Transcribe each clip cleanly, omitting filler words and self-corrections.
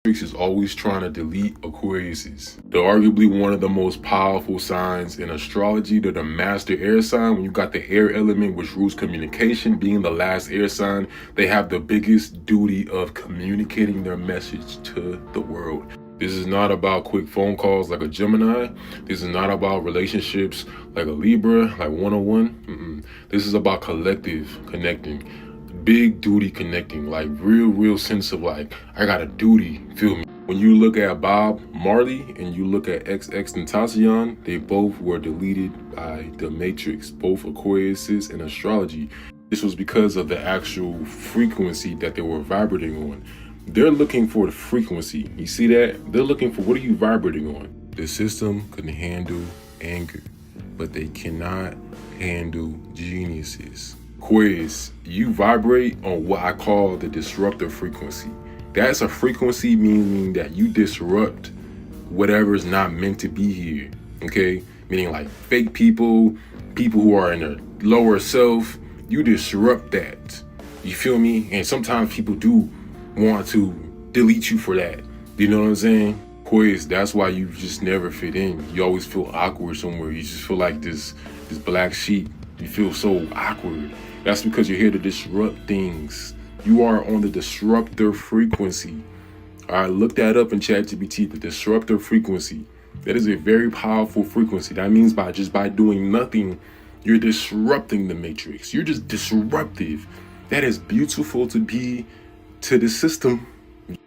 is always trying to delete Aquariuses. They're arguably one of the most powerful signs in astrology. They're the master air sign. When you got the air element, which rules communication, being the last air sign, they have the biggest duty of communicating their message to the world. This is not about quick phone calls like a Gemini. This is not about relationships like a Libra, like one-on-one. This is about collective connecting. Big duty connecting, like real sense of like, I got a duty, feel me? When you look at Bob Marley and you look at XXXTentacion, they both were deleted by the Matrix, both Aquariuses and astrology. This was because of the actual frequency that they were vibrating on. They're looking for the frequency. You see that? They're looking for, what are you vibrating on? The system can handle anger, but they cannot handle geniuses. Aquarius, you vibrate on what I call the disruptor frequency. That's a frequency meaning that you disrupt whatever's not meant to be here, okay? Meaning like fake people, people who are in their lower self, you disrupt that. You feel me? And sometimes people do want to delete you for that. You know what I'm saying? Aquarius, that's why you just never fit in. You always feel awkward somewhere. You just feel like this black sheep. You feel so awkward. That's because you're here to disrupt things. You are on the disruptor frequency. All right, look that up in ChatGPT, the disruptor frequency. That is a very powerful frequency. That means by doing nothing, you're disrupting the matrix. You're just disruptive. That is beautiful to be to the system.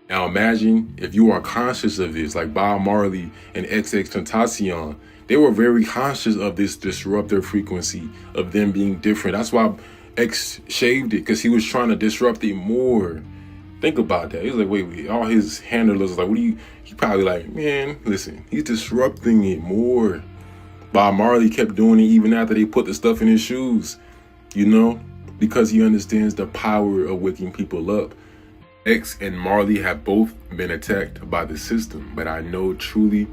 Now imagine if you are conscious of this, like Bob Marley and XXXTentacion. They were very conscious of this disruptor frequency, of them being different. That's why X shaved it, because he was trying to disrupt it more. Think about that. He was like, wait, all his handlers like, what do you, he probably like, man, listen, he's disrupting it more. Bob Marley kept doing it even after they put the stuff in his shoes, you know, because he understands the power of waking people up. X and Marley have both been attacked by the system, but I know truly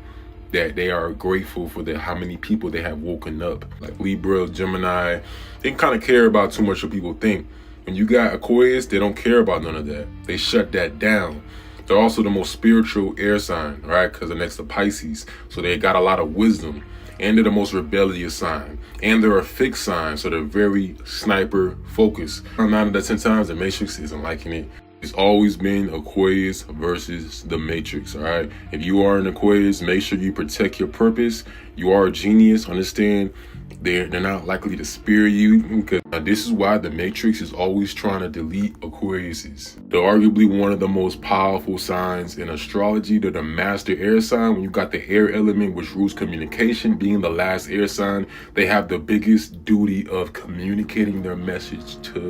that they are grateful for how many people they have woken up. Like Libra, Gemini, they kind of care about too much what people think. When you got Aquarius, they don't care about none of that. They shut that down. They're also the most spiritual air sign, right? Because they're next to Pisces. So they got a lot of wisdom. And they're the most rebellious sign. And they're a fixed sign, so they're very sniper focused. 9 out of 10 times, the Matrix isn't liking it. It's always been Aquarius versus the Matrix, all right? If you are an Aquarius, make sure you protect your purpose. You are a genius, understand? They're not likely to spear you, because this is why the Matrix is always trying to delete Aquariuses. They're arguably one of the most powerful signs in astrology. They're the master air sign. When you got the air element, which rules communication, being the last air sign, they have the biggest duty of communicating their message to